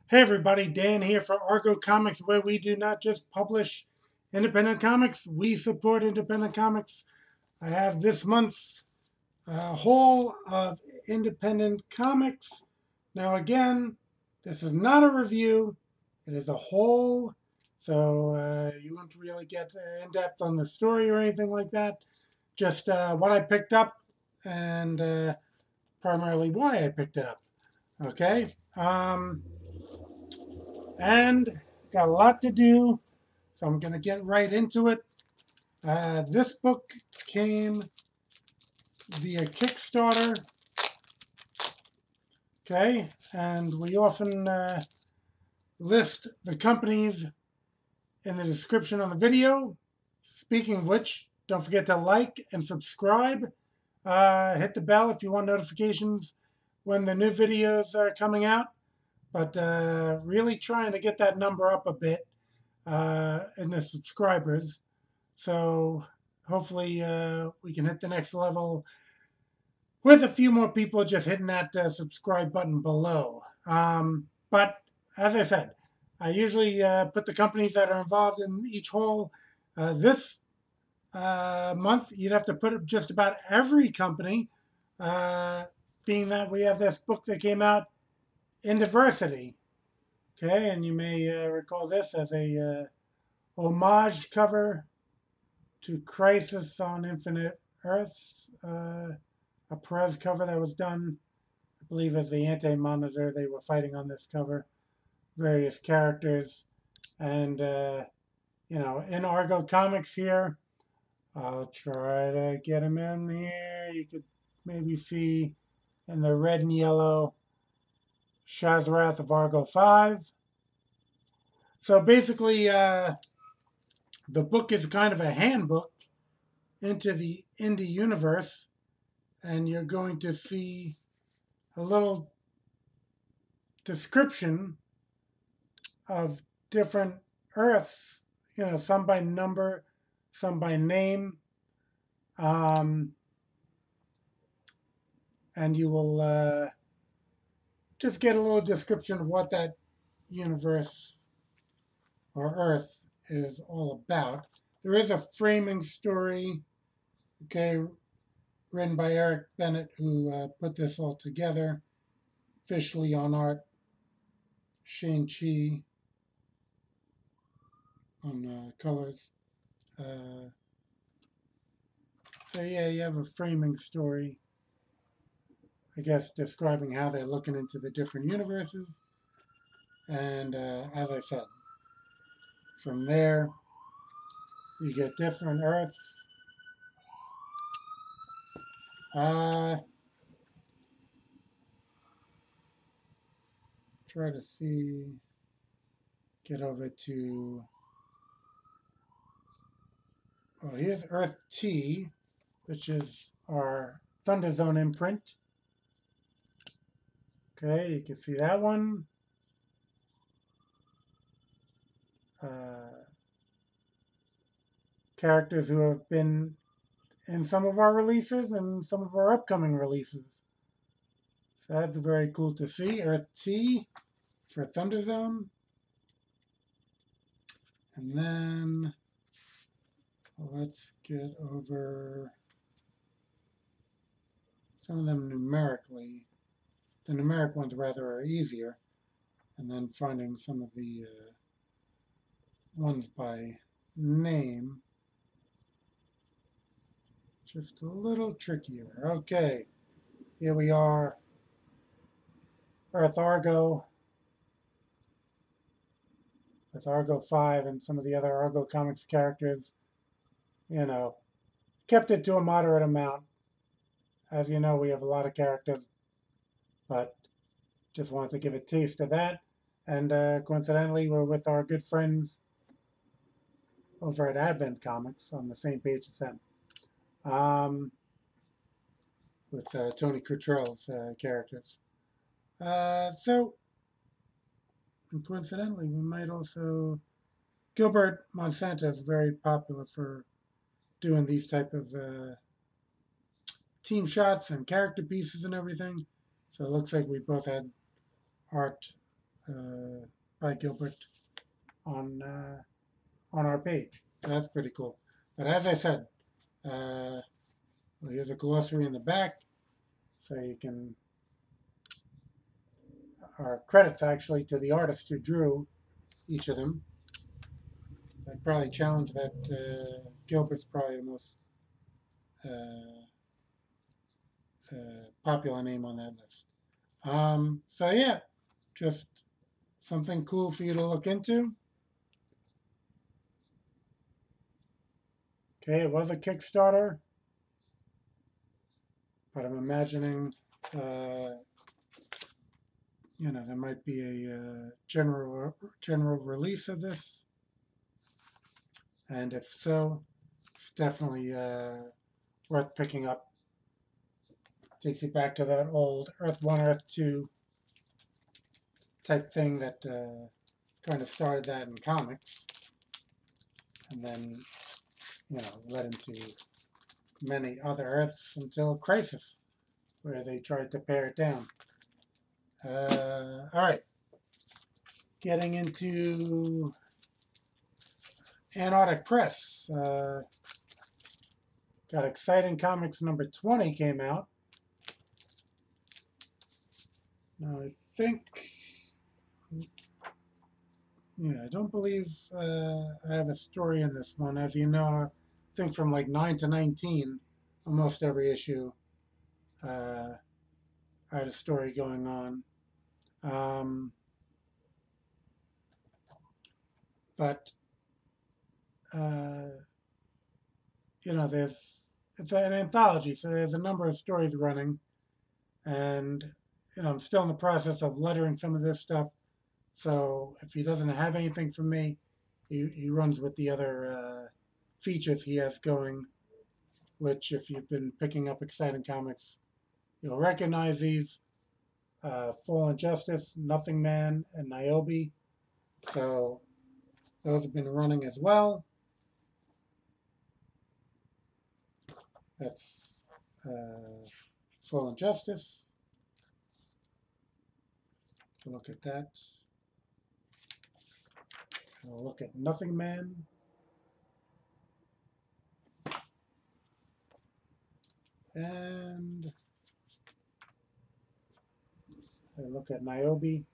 Hey everybody, Dan here for Argo Comics, where we do not just publish independent comics, we support independent comics. I have this month's haul of independent comics. Now, again, this is not a review, it is a haul, so you won't really get in depth on the story or anything like that. Just what I picked up and primarily why I picked it up. Okay? And got a lot to do, so I'm going to get right into it. This book came via Kickstarter, okay, and we often list the companies in the description on the video. Speaking of which, don't forget to like and subscribe. Hit the bell if you want notifications when the new videos are coming out. But really trying to get that number up a bit in the subscribers. So hopefully we can hit the next level with a few more people just hitting that subscribe button below. But as I said, I usually put the companies that are involved in each haul. This month, you'd have to put up just about every company, being that we have this book that came out in diversity. Okay, and you may recall this as a homage cover to Crisis on Infinite Earths, a Perez cover that was done, I believe, as the Anti-Monitor. They were fighting on this cover, various characters, and in Argo Comics here, I'll try to get them in here. You could maybe see in the red and yellow Shazrath of Argo 5. So basically, the book is kind of a handbook into the indie universe, and you're going to see a little description of different Earths, some by number, some by name, and you will just get a little description of what that universe or Earth is all about. There is a framing story, okay, written by Eric Bennett, who put this all together. Officially on art, Shang-Chi on colors. So yeah, you have a framing story, I guess, describing how they're looking into the different universes. And as I said, from there, you get different Earths. Try to see, get over to, well, here's Earth T, which is our Thunder Zone imprint. Okay, you can see that one. Characters who have been in some of our releases and some of our upcoming releases. So that's very cool to see. Earth T for Thunder Zone. And then let's get over some of them numerically. The numeric ones rather are easier. And then finding some of the ones by name, just a little trickier. Okay, here we are. Earth Argo with Argo 5 and some of the other Argo Comics characters. Kept it to a moderate amount. As you know, we have a lot of characters, but just wanted to give a taste of that. And coincidentally, we're with our good friends over at Advent Comics on the same page as them, with Tony Cottrell's characters. So, and coincidentally, we might also, Gilbert Monsanto is very popular for doing these type of team shots and character pieces and everything. So it looks like we both had art by Gilbert on our page. So that's pretty cool. But as I said, well, here's a glossary in the back, so you can, our credits actually to the artist who drew each of them. I'd probably challenge that Gilbert's probably the most popular name on that list. So yeah, just something cool for you to look into. Okay, it was a Kickstarter, but I'm imagining, you know, there might be a general release of this, and if so, it's definitely worth picking up. Takes you back to that old Earth 1, Earth 2 type thing that kind of started that in comics, and then, you know, led into many other Earths until Crisis, where they tried to pare it down. All right, getting into Antarctic Press. Got Exciting Comics number 20 came out. Now I think, yeah, I don't believe I have a story in this one. As you know, I think from like 9 to 19, almost every issue, I had a story going on. But you know, it's an anthology, so there's a number of stories running, and you know, I'm still in the process of lettering some of this stuff. So if he doesn't have anything from me, he runs with the other features he has going, which if you've been picking up Exciting Comics, you'll recognize these. Full Injustice, Nothing Man, and Niobe. So those have been running as well. That's Full Injustice. Look at that. We'll look at Nothing Man. And we'll look at Niobe.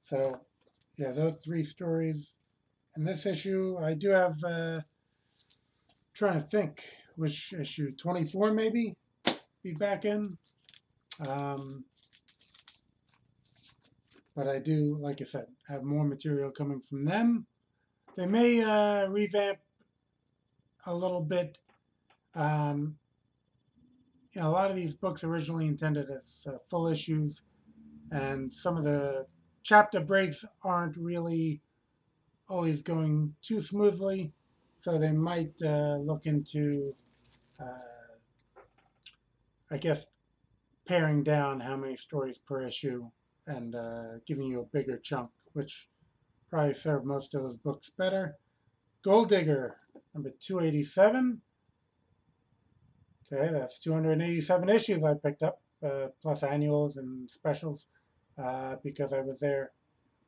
So, yeah, those three stories. In this issue, I do have, trying to think which issue, 24 maybe, be back in. But I do, like I said, have more material coming from them. They may revamp a little bit. You know, a lot of these books originally intended as full issues, and some of the chapter breaks aren't really always going too smoothly, so they might look into, I guess, paring down how many stories per issue and giving you a bigger chunk, which probably serve most of those books better. Gold Digger, number 287. Okay, that's 287 issues I picked up, plus annuals and specials, because I was there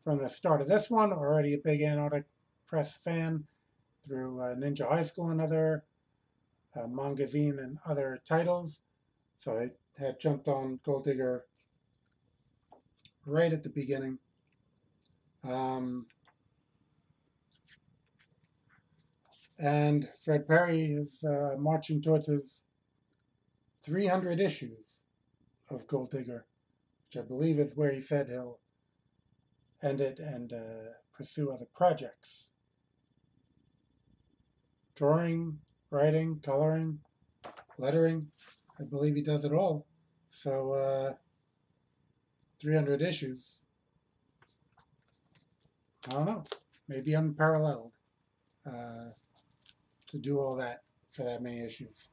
from the start of this one, already a big Antarctic Press fan through Ninja High School and other Mangazine and other titles. So I had jumped on Gold Digger right at the beginning. And Fred Perry is marching towards his 300 issues of Gold Digger, which I believe is where he said he'll end it and pursue other projects. Drawing, writing, coloring, lettering, I believe he does it all. So 300 issues, I don't know, maybe unparalleled to do all that for that many issues.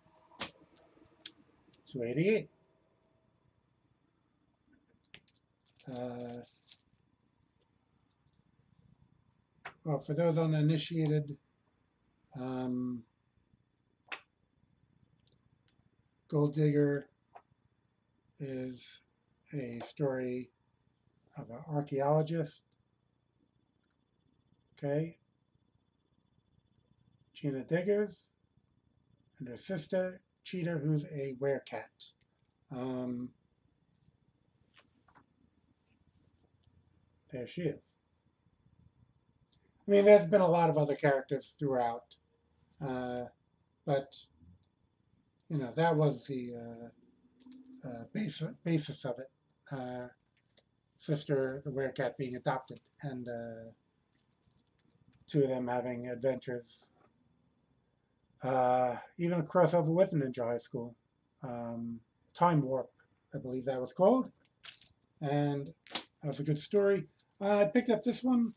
288. Well, for those uninitiated, Gold Digger is a story of an archaeologist, okay, Gina Diggers, and her sister, Cheetah, who's a werecat. There she is. I mean, there's been a lot of other characters throughout, but, you know, that was the basis of it. Sister, the werecat, being adopted, and two of them having adventures. Even a crossover with Ninja High School. Time Warp, I believe that was called. And that was a good story. I picked up this one.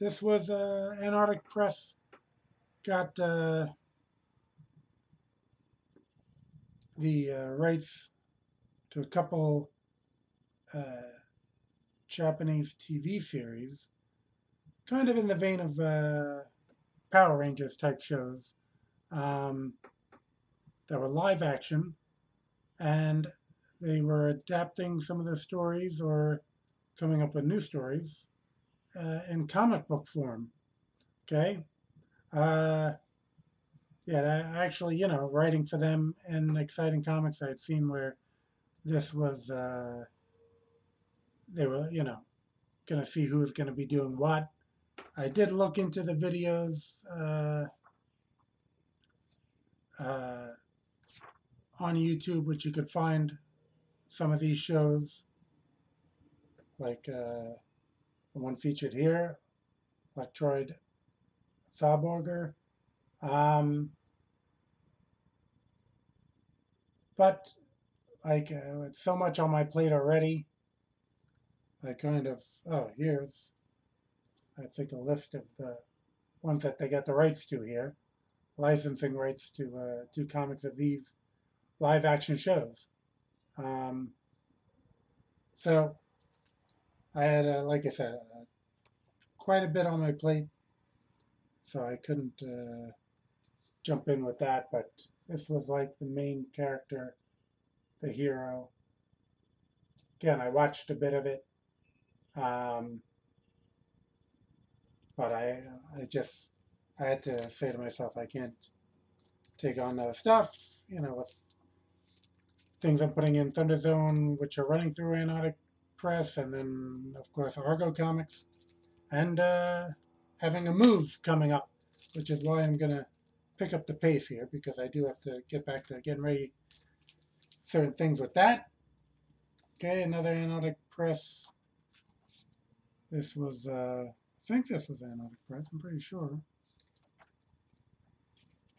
This was Antarctic Press. Got the rights to a couple Japanese TV series, kind of in the vein of Power Rangers type shows, that were live action, and they were adapting some of the stories or coming up with new stories in comic book form. Okay. Yeah, actually, you know, writing for them in Exciting Comics, I'd seen where this was, they were, you know, going to see who's going to be doing what. I did look into the videos on YouTube, which you could find some of these shows, like the one featured here, Electroid Tharborger. But like with so much on my plate already, I kind of, oh, here's, I think, a list of the ones that they got the rights to here, licensing rights to do comics of these live action shows. So I had, like I said, quite a bit on my plate, so I couldn't jump in with that, but this was like the main character, the hero. Again, I watched a bit of it, but I had to say to myself, I can't take on other stuff, you know, with things I'm putting in Thunder Zone, which are running through Antarctic Press, and then, of course, Argo Comics, and having a move coming up, which is why I'm going to pick up the pace here, because I do have to get back to getting ready certain things with that. Okay, another Antarctic Press. This was, I think this was Antarctic Press, I'm pretty sure.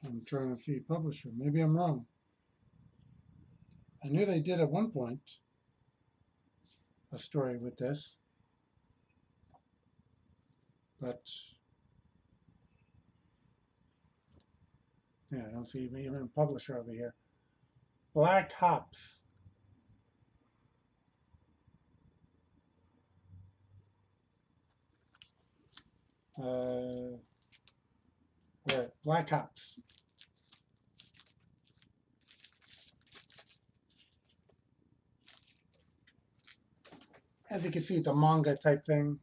I'm trying to see publisher. Maybe I'm wrong. I knew they did at one point a story with this, but yeah, I don't see even a publisher over here. Black Hops. Where? Black Hops. As you can see, it's a manga type thing.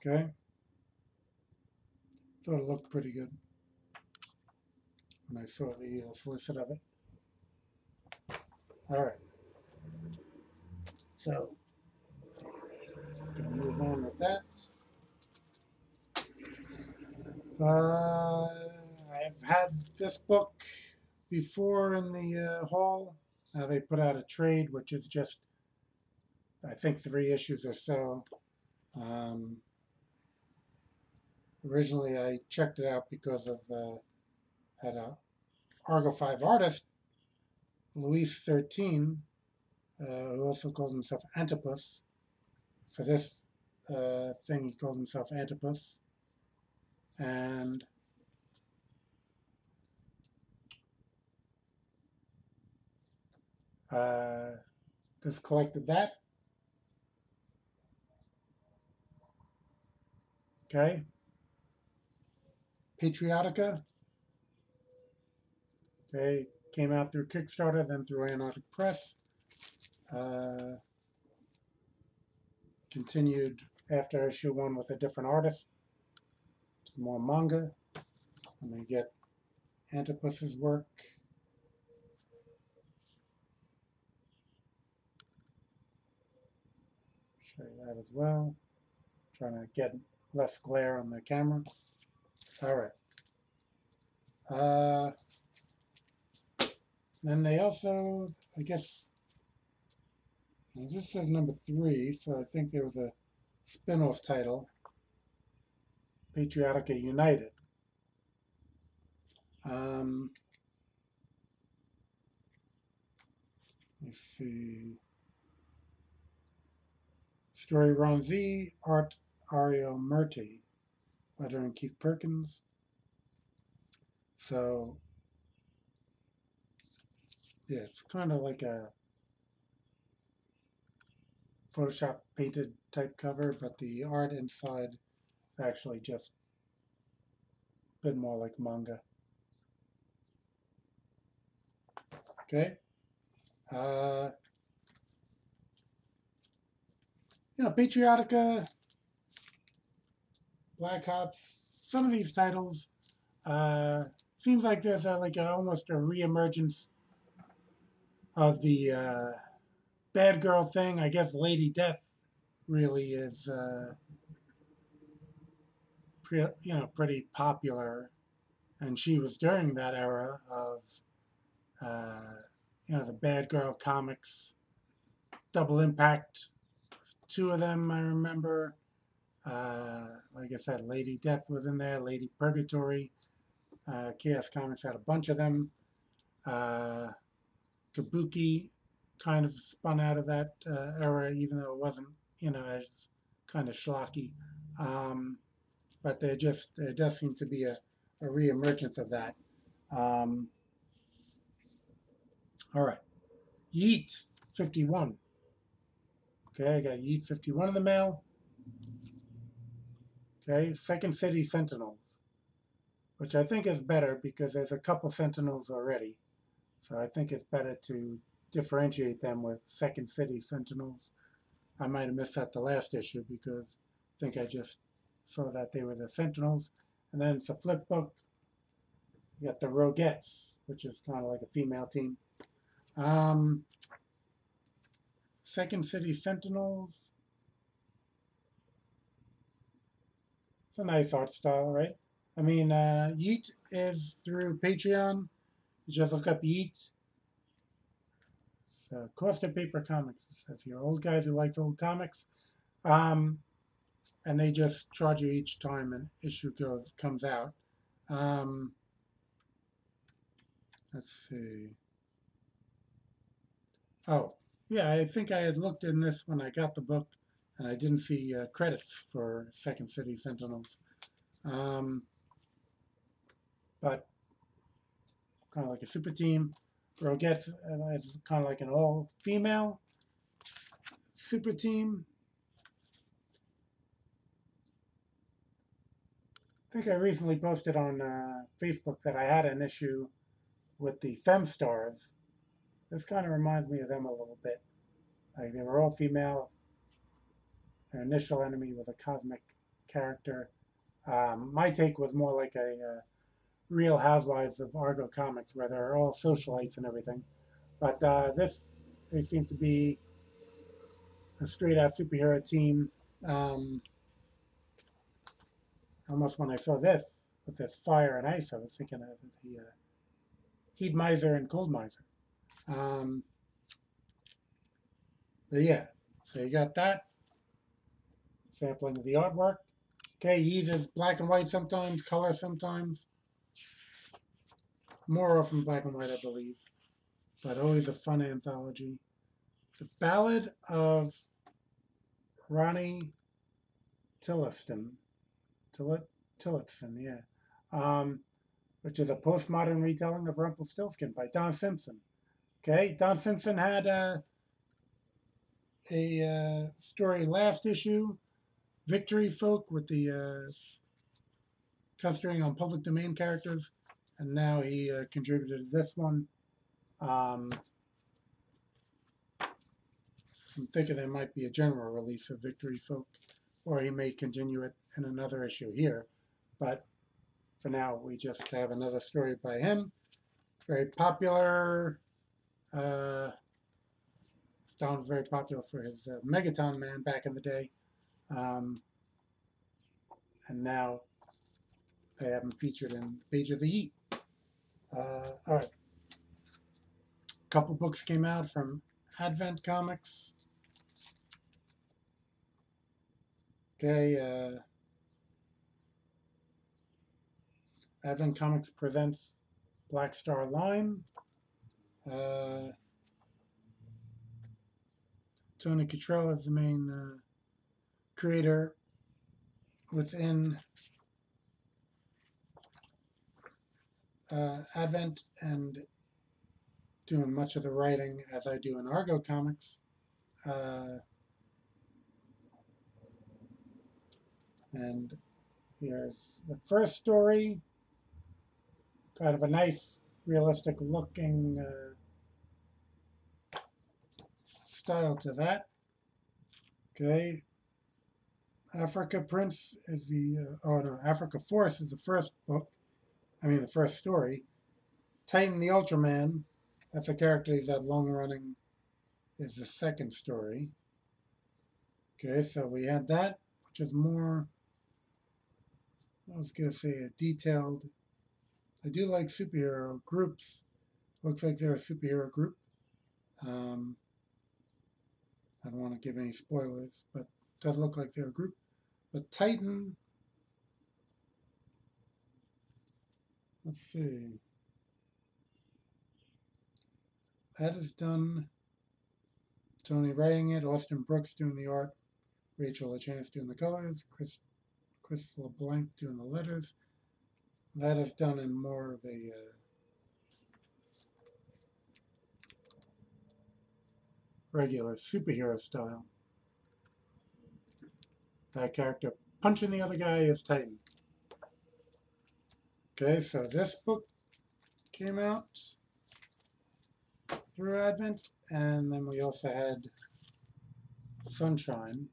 Okay. Thought it looked pretty good when I saw the solicit of it. All right. So, just going to move on with that. I've had this book before in the haul. They put out a trade, which is just, I think, 3 issues or so. Originally, I checked it out because of had a Argo 5 artist, Luis 13, who also called himself Antipus. For this thing, he called himself Antipus. And just collected that. Okay. Patriotica. Okay, came out through Kickstarter, then through Antarctic Press. Continued after issue 1 with a different artist. Some more manga. And we get Antipus's work. Show you that as well. Trying to get less glare on the camera. All right. Then they also, I guess, this says number 3, so I think there was a spin-off title, Patriotica United. Let's see. Story Ron Z, art Ariel Murty, lettering Keith Perkins. So, yeah, it's kind of like a Photoshop painted type cover, but the art inside is actually just a bit more like manga. Okay. Patriotica, Black Ops, some of these titles, seems like there's almost a re-emergence of the bad girl thing. I guess Lady Death really is, pretty popular, and she was during that era of, the bad girl comics. Double Impact, 2 of them I remember. Like I said, Lady Death was in there, Lady Purgatory. Chaos Comics had a bunch of them. Kabuki kind of spun out of that era, even though it wasn't, as kind of schlocky. But there does seem to be a re-emergence of that. All right. YEET 51. Okay, I got YEET 51 in the mail. Okay, Second City Sentinels, which I think is better because there's a couple Sentinels already. So I think it's better to differentiate them with Second City Sentinels. I might have missed that the last issue because I think I just saw that they were the Sentinels. And then it's a flip book. You got the Roguettes, which is kind of like a female team. Second City Sentinels. It's a nice art style, right? I mean, YEET is through Patreon. You just look up YEET. So, Cost of Paper Comics. It says here, old guys who like old comics. And they just charge you each time an issue comes out. Let's see. Oh, yeah, I think I had looked in this when I got the book, and I didn't see credits for Second City Sentinels. But kind of like a super team. Roguettes is kind of like an all-female super team. I think I recently posted on Facebook that I had an issue with the Femstars. This kind of reminds me of them a little bit. Like they were all female. Their initial enemy was a cosmic character. My take was more like a Real Housewives of Argo comics, where they're all socialites and everything. But they seem to be a straight-out superhero team. Almost when I saw this, with this fire and ice, I was thinking of the Heat Miser and Cold Miser. But yeah, so you got that. Sampling of the artwork. Okay, YEET is black and white sometimes, color sometimes. More often black and white, I believe. But always a fun anthology. The Ballad of Ronnie Tillotson, yeah. Which is a postmodern retelling of Rumpelstiltskin by Don Simpson. Okay, Don Simpson had a story last issue, Victory Folk, with the concentrating on public domain characters, and now he contributed to this one. I'm thinking there might be a general release of Victory Folk, or he may continue it in another issue here. But for now, we just have another story by him. Very popular. Don was very popular for his Megaton Man back in the day. And now they have him featured in Page of the YEET. All right. A couple books came out from Advent Comics. Okay. Advent Comics presents Black Star Line. Tony Cottrell is the main creator within Advent, and doing much of the writing as I do in Argo Comics. And here's the first story. Kind of a nice, realistic looking style to that. Okay. Africa Prince is the, Africa Force is the first book. The first story. Titan the Ultraman, that's a character he's had long running, is the second story. Okay, so we had that, which is more, I was going to say a detailed. I do like superhero groups. Looks like they're a superhero group. I don't want to give any spoilers, but it does look like they're a group. But Titan, let's see. That is done. Tony writing it, Austin Brooks doing the art, Rachel LaChance doing the colors, Chris LeBlanc doing the letters. That is done in more of a regular superhero style. That character punching the other guy is Titan. Okay, so this book came out through Advent, and then we also had Sunshine.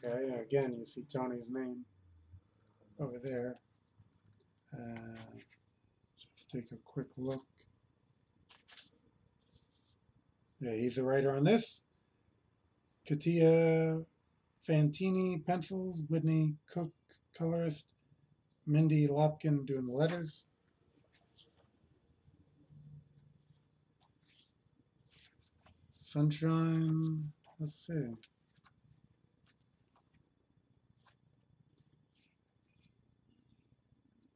Okay, again, you see Tony's name over there. Just take a quick look. Yeah, he's the writer on this. Katia Fantini pencils, Whitney Cook colorist, Mindy Lopkin doing the letters. Sunshine, let's see.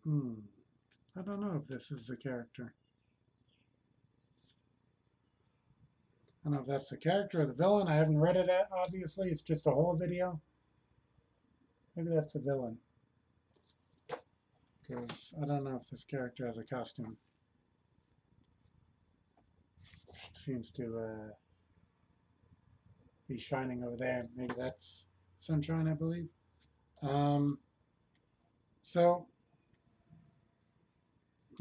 I don't know if this is the character. I don't know if that's the character or the villain. I haven't read it, obviously. It's just a whole video. Maybe that's the villain. Because I don't know if this character has a costume. She seems to be shining over there. Maybe that's Sunshine, I believe. So,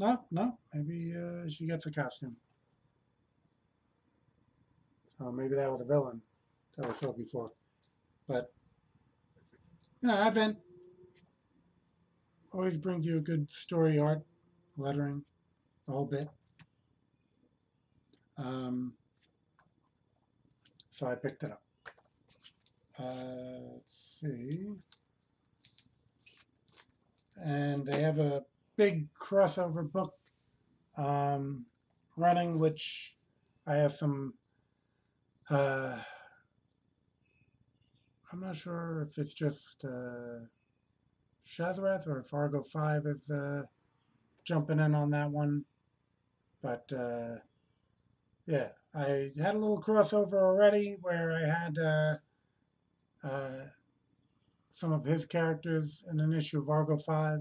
no, maybe she gets a costume. So maybe that was a villain that we saw before. But, Advent always brings you a good story art, lettering, the whole bit. So I picked it up. Let's see. And they have a big crossover book running, which I have some, I'm not sure if it's just Shazrath or if Argo 5 is jumping in on that one. But yeah, I had a little crossover already where I had some of his characters in an issue of Argo 5.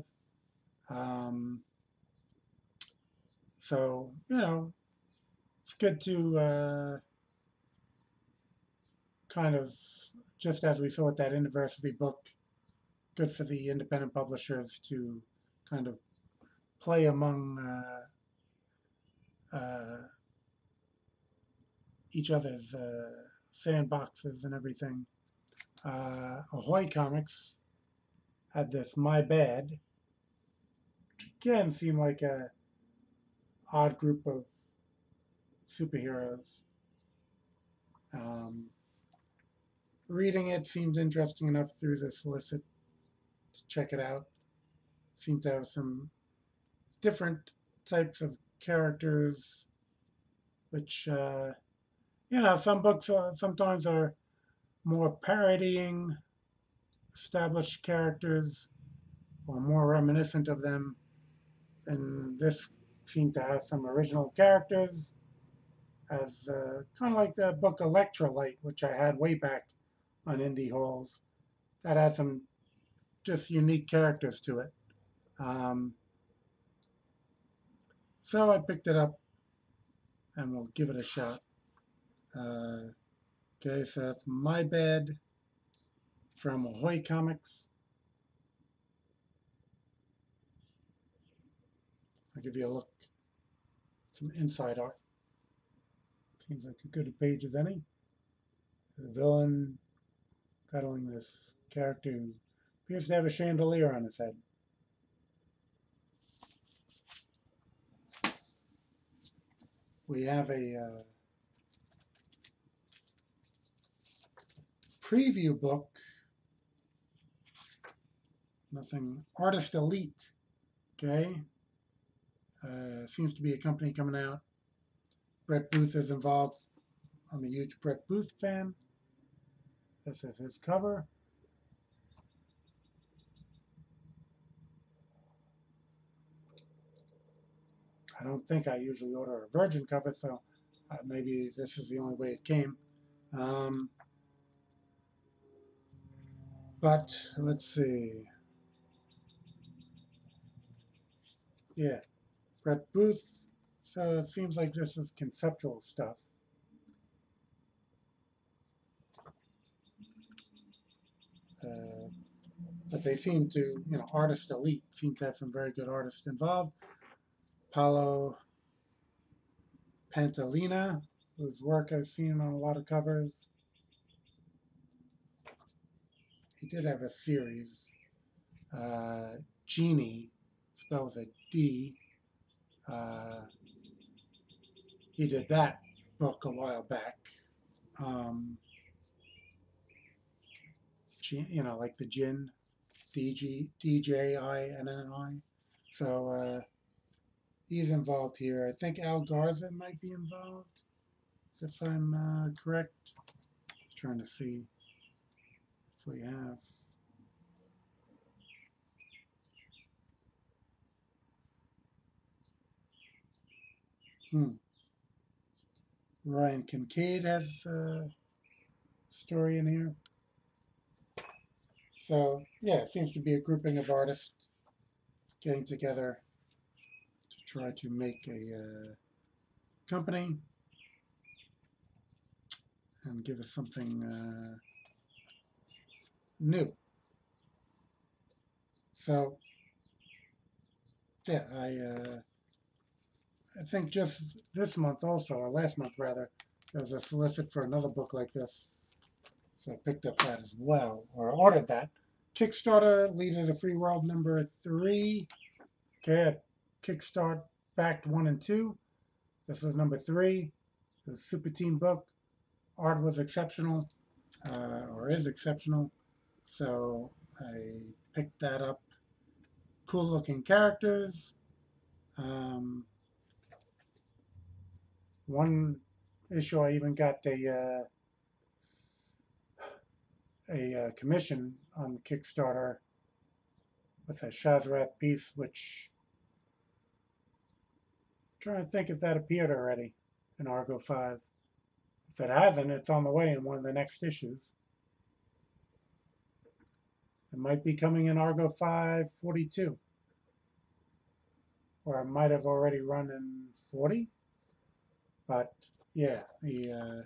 So, it's good to kind of, just as we saw with that anniversary book, good for the independent publishers to kind of play among each other's sandboxes and everything. Ahoy Comics had this My Bad, which again seemed like a odd group of superheroes. Reading it seemed interesting enough through the solicit to check it out. Seemed to have some different types of characters, which, some books sometimes are more parodying established characters or more reminiscent of them. And this seemed to have some original characters, as kind of like the book Electrolyte, which I had way back on Indie Halls. That had some just unique characters to it. So I picked it up and we'll give it a shot. Okay, so that's My Bad from Ahoy Comics. I'll give you a look. Some inside art. Seems like as good a page as any. The villain peddling this character who appears to have a chandelier on his head. We have a preview book. Nothing. Artist Elite. Okay. Seems to be a company coming out. Brett Booth is involved. I'm a huge Brett Booth fan. This is his cover. I don't think I usually order a virgin cover, so maybe this is the only way it came. But let's see. Yeah, Brett Booth. So it seems like this is conceptual stuff. But they seem to, Artist Elite seem to have some very good artists involved. Paolo Pantalina, whose work I've seen on a lot of covers. He did have a series, Genie, spelled with a D. He did that book a while back. Like the Jinn, D-J-I-N-N-I. So he's involved here. I think Al Garza might be involved, if I'm correct. Trying to see if we have. Ryan Kincaid has a story in here. So, yeah, it seems to be a grouping of artists getting together to try to make a company and give us something new. So, yeah, I think just this month also, or last month rather, there was a solicit for another book like this. So I picked up that as well, or ordered that. Kickstarter, Leaders of Free World number 3. Okay, Kickstart backed 1 and 2. This was number 3. It was a super team book. Art was exceptional, or is exceptional. So I picked that up. Cool looking characters. One issue I even got a commission on the Kickstarter with a Shazrath piece, which I'm trying to think if that appeared already in Argo 5. If it hasn't, it's on the way in one of the next issues. It might be coming in Argo 542. Or it might have already run in 40. But yeah, the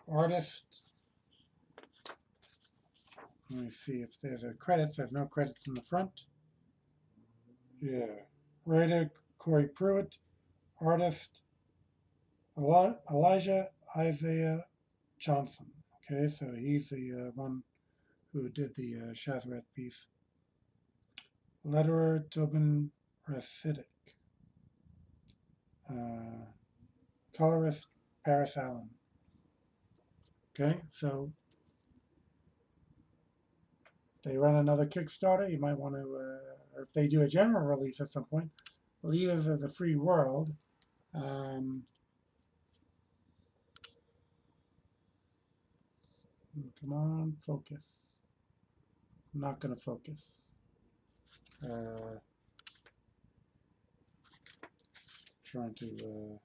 artist Let me see if there's a credits. There's no credits in the front. Yeah. Writer, Corey Pruitt. Artist, Elijah Isaiah Johnson. Okay, so he's the one who did the Shazareth piece. Letterer, Tobin Rasidic. Colorist, Paris Allen. Okay, so if they run another Kickstarter, you might want to, or if they do a general release at some point, Leaders of the Free World. Come on, focus. I'm not going to focus. Trying to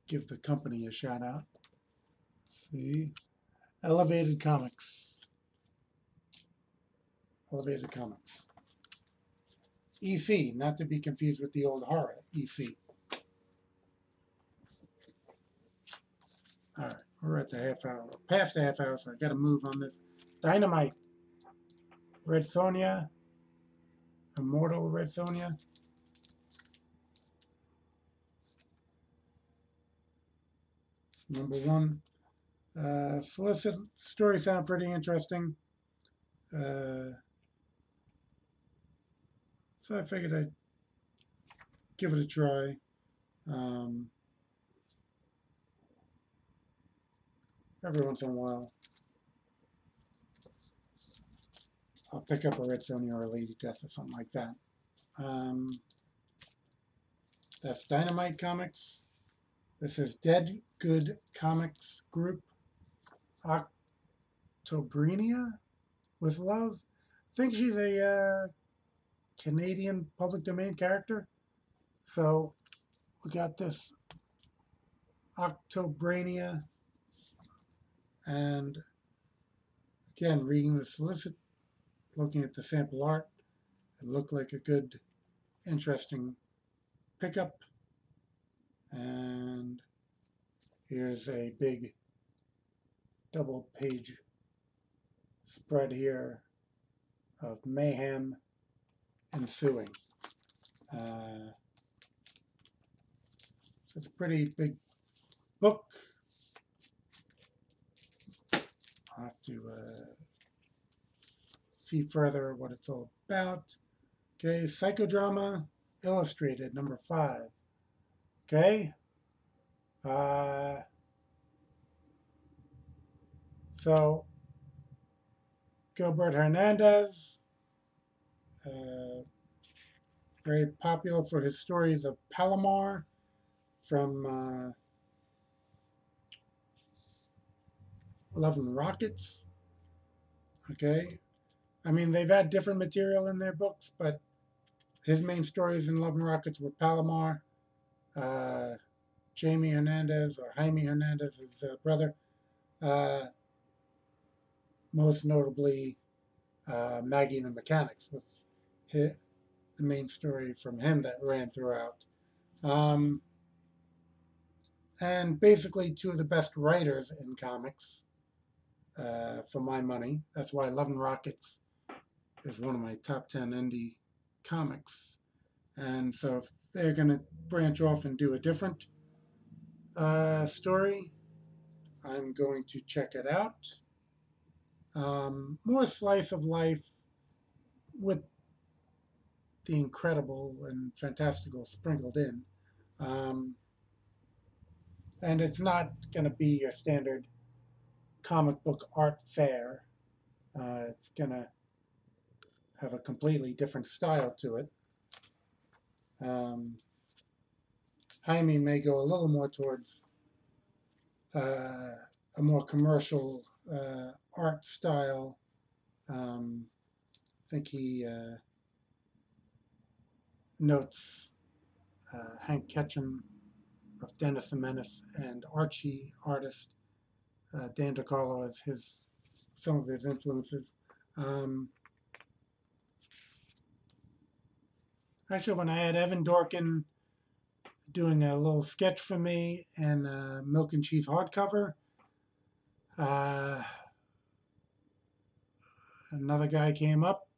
give the company a shout out. Let's see. Elevated Comics. Elevated Comics. EC, not to be confused with the old horror, EC. All right, we're at the half hour, past the half hour, so I got to move on this. Dynamite. Red Sonja. Immortal Red Sonja. Number 1. Solicit story sound pretty interesting. So I figured I'd give it a try. Every once in a while, I'll pick up a Red Sonja or a Lady Death or something like that. That's Dynamite Comics. This is Dead Good Comics Group. Octobrenia with Love. I think she's a Canadian public domain character. So we got this Octobrenia, and again, reading the solicit, looking at the sample art, it looked like a good, interesting pickup. And here's a big double page spread here of mayhem ensuing. So it's a pretty big book. I'll have to see further what it's all about. Okay, Psychodrama Illustrated, number 5. Okay. So, Gilbert Hernandez, very popular for his stories of Palomar from Love and Rockets. Okay. I mean, they've had different material in their books, but his main stories in Love and Rockets were Palomar, Jamie Hernandez, or Jaime Hernandez's brother, most notably Maggie and the Mechanics was the main story from him that ran throughout. And basically 2 of the best writers in comics, for my money. That's why Love and Rockets is one of my top 10 indie comics. And so if they're going to branch off and do a different story, I'm going to check it out. More slice of life with the incredible and fantastical sprinkled in. And it's not going to be your standard comic book art fare. It's going to have a completely different style to it. Jaime may go a little more towards a more commercial art style. I think he notes Hank Ketchum of Dennis the Menace and Archie artist Dan DiCarlo as some of his influences. Actually, when I had Evan Dorkin doing a little sketch for me and Milk and Cheese hardcover, another guy came up.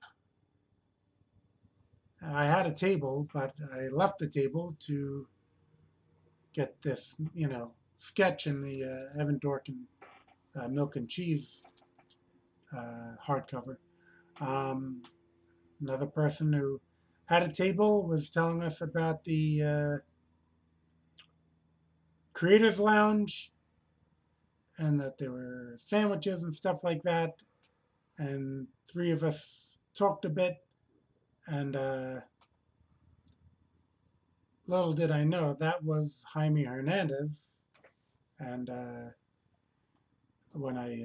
I had a table, but I left the table to get this, sketch in the Evan Dorkin milk and cheese hardcover. Another person who had a table was telling us about the Creators Lounge and that there were sandwiches and stuff like that. And three of us talked a bit. And little did I know that was Jaime Hernandez. And when I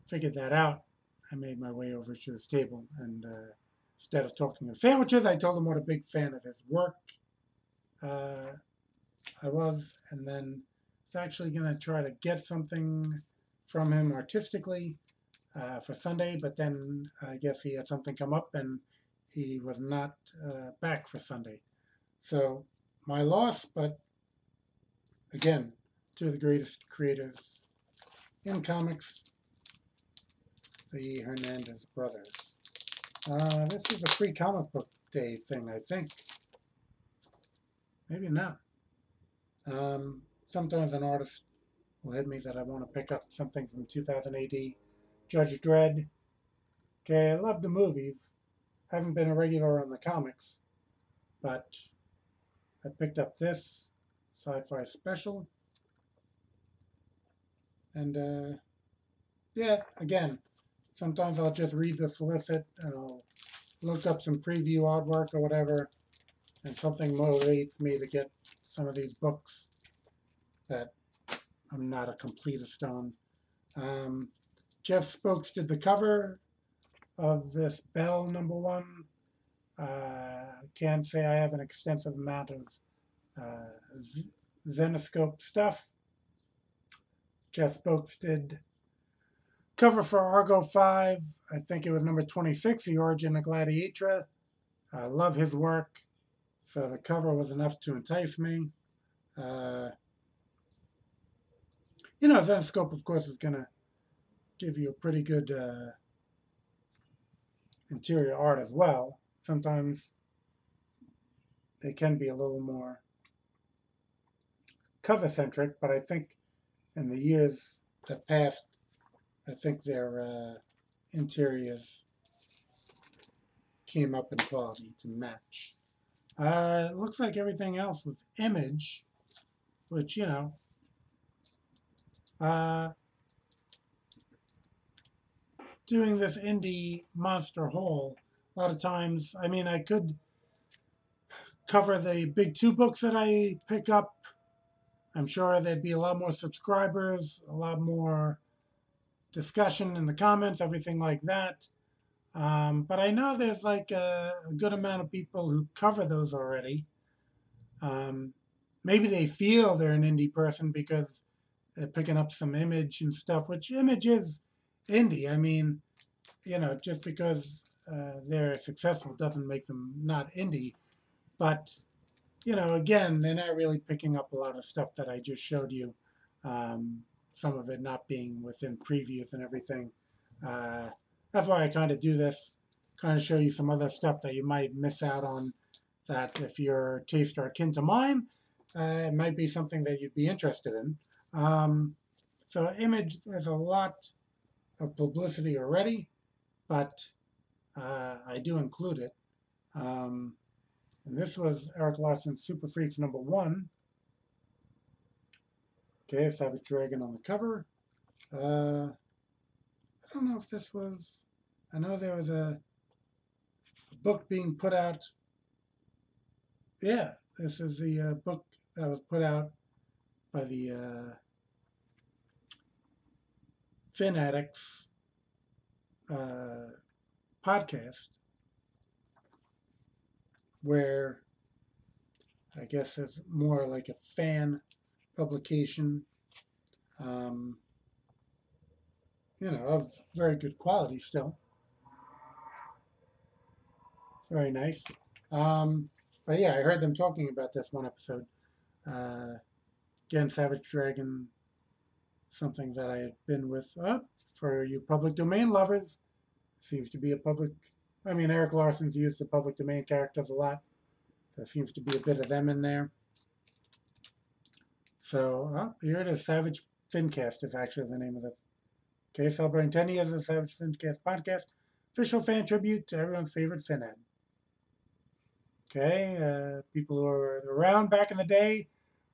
figured that out, I made my way over to his table. And instead of talking of sandwiches, I told him what a big fan of his work I was. And then I was actually going to try to get something from him artistically for Sunday, but then I guess he had something come up and he was not back for Sunday. So my loss, but again, two of the greatest creators in comics, the Hernandez brothers. This is a free comic book day thing, I think. Maybe not. Sometimes an artist will hit me that I want to pick up something from 2000 AD. Judge Dredd. Okay, I love the movies. Haven't been a regular on the comics, but I picked up this sci-fi special. And yeah, again, sometimes I'll just read the solicit and I'll look up some preview artwork or whatever, and something motivates me to get some of these books that I'm not a completist on. Jeff Spokes did the cover of this Bell #1. Can't say I have an extensive amount of Zenescope stuff. Jeff Spokes did cover for Argo 5. I think it was number 26, The Origin of Gladiatra. I love his work, so the cover was enough to entice me. Zenescope, of course, is going to give you a pretty good interior art as well. Sometimes they can be a little more cover-centric, but I think in the years that passed, I think their interiors came up in quality to match. It looks like everything else was Image, which, doing this indie monster haul, a lot of times, I could cover the big 2 books that I pick up. I'm sure there'd be a lot more subscribers, a lot more discussion in the comments, everything like that. But I know there's like a good amount of people who cover those already. Maybe they feel they're an indie person because they're picking up some Image and stuff, which Image is indie. Just because they're successful doesn't make them not indie. But, again, they're not really picking up a lot of stuff that I just showed you. Some of it not being within previews and everything. That's why I kind of do this, kind of show you some other stuff that you might miss out on, that if your tastes are akin to mine, it might be something that you'd be interested in. So Image, there's a lot of publicity already, but I do include it. And this was Eric Larson's Super Freaks #1. Okay, Savage Dragon on the cover. I don't know if this was... I know there was a book being put out. Yeah, this is the book that was put out by the Fin Addicts podcast, where I guess it's more like a fan publication, of very good quality still. Very nice. But yeah, I heard them talking about this one episode. Again, Savage Dragon, something that I had been with for you public domain lovers, seems to be a public, I mean, Eric Larson's used the public domain characters a lot. There seems to be a bit of them in there. So, here it is. Savage Fincast is actually the name of it. Okay, celebrating 10 years of the Savage Fincast podcast. Official fan tribute to everyone's favorite Finhead. Okay, people who are around back in the day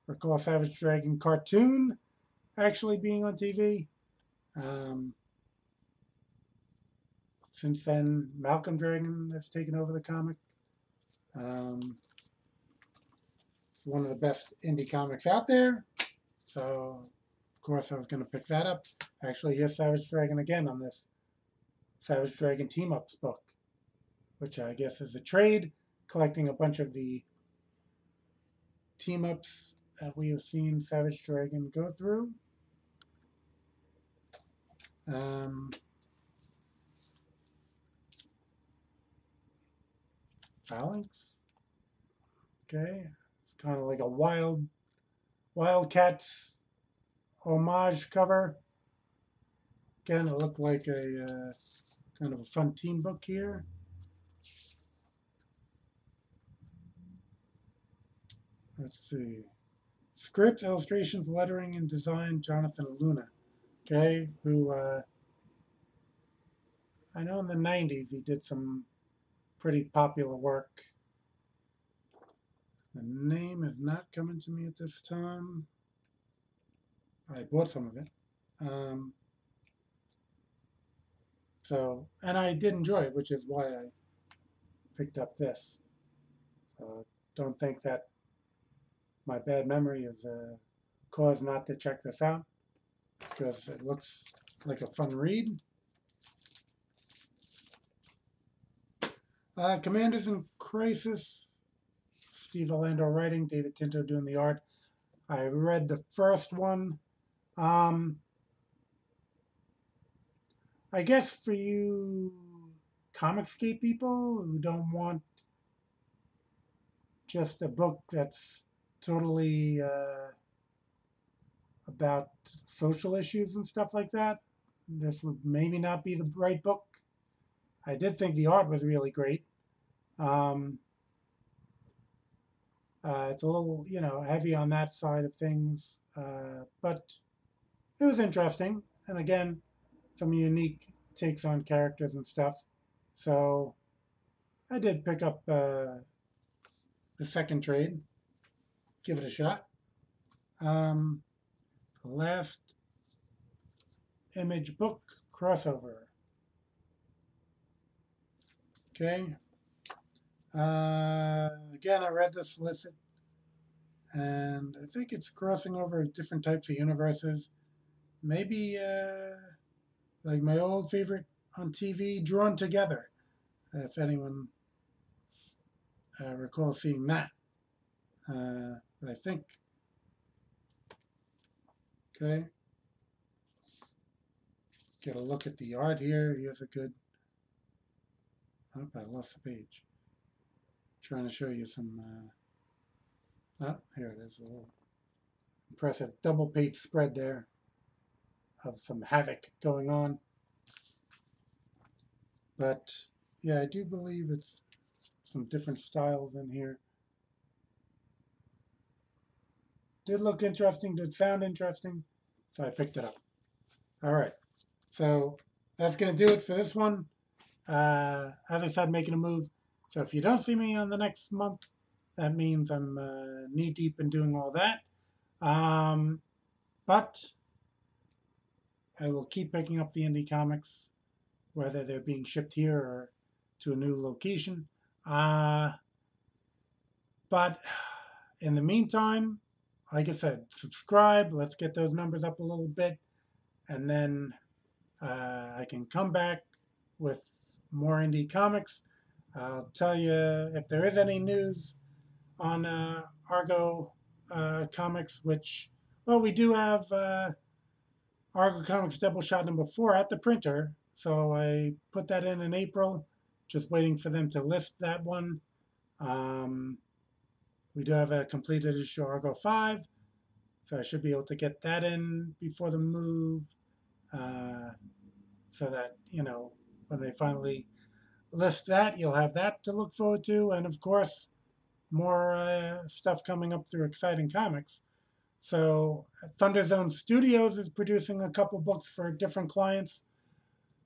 recall Savage Dragon cartoon actually being on TV. Since then, Malcolm Dragon has taken over the comic. It's one of the best indie comics out there. So, of course, I was going to pick that up. Actually, here's Savage Dragon again on this Savage Dragon Team-Ups book, which I guess is a trade collecting a bunch of the team-ups that we have seen Savage Dragon go through. Phalanx. Okay, it's kind of like a Wildcats homage cover. Again, it looked like a kind of a fun team book here. Let's see. Scripts, illustrations, lettering, and design, Jonathan Luna. Okay, who I know in the 90s he did some pretty popular work. The name is not coming to me at this time. I bought some of it. And I did enjoy it, which is why I picked up this. So don't think that my bad memory is a cause not to check this out, because it looks like a fun read. Commanders in Crisis, Steve Orlando writing, David Tinto doing the art. I read the first one. I guess for you Comicscape people who don't want just a book that's totally about social issues and stuff like that, this would maybe not be the right book. I did think the art was really great. It's a little, heavy on that side of things, but it was interesting. And again, some unique takes on characters and stuff. So I did pick up the second trade, give it a shot. The last Image book crossover. Okay. Again, I read the solicit, and I think it's crossing over different types of universes. Maybe like my old favorite on TV, Drawn Together, if anyone recalls seeing that. But I think, okay, get a look at the art here. Here's a good, oh, I lost the page. Trying to show you some, here it is, a little impressive double page spread there of some havoc going on. But yeah, I do believe it's some different styles in here. Did look interesting, did sound interesting, so I picked it up. All right, so that's going to do it for this one. As I said, making a move. So if you don't see me on the next month, that means I'm knee deep in doing all that. But I will keep picking up the indie comics, whether they're being shipped here or to a new location. But in the meantime, like I said, subscribe. Let's get those numbers up a little bit. And then I can come back with more indie comics. I'll tell you if there is any news on Argo Comics, which, well, we do have Argo Comics Double Shot #4 at the printer. So I put that in April, just waiting for them to list that one. We do have a completed issue Argo 5, so I should be able to get that in before the move. so that, when they finally list that, you'll have that to look forward to. And of course, more stuff coming up through Exciting Comics. So Thunder Zone Studios is producing a couple books for different clients.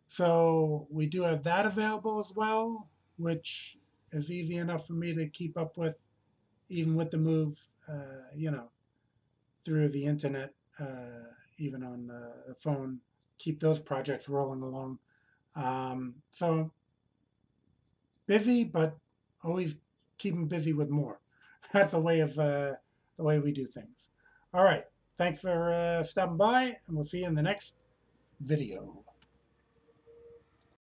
So we do have that available as well, which is easy enough for me to keep up with, even with the move, through the internet, even on the phone, keep those projects rolling along. So busy, but always keeping busy with more. That's a way of the way we do things. All right. Thanks for stopping by, and we'll see you in the next video.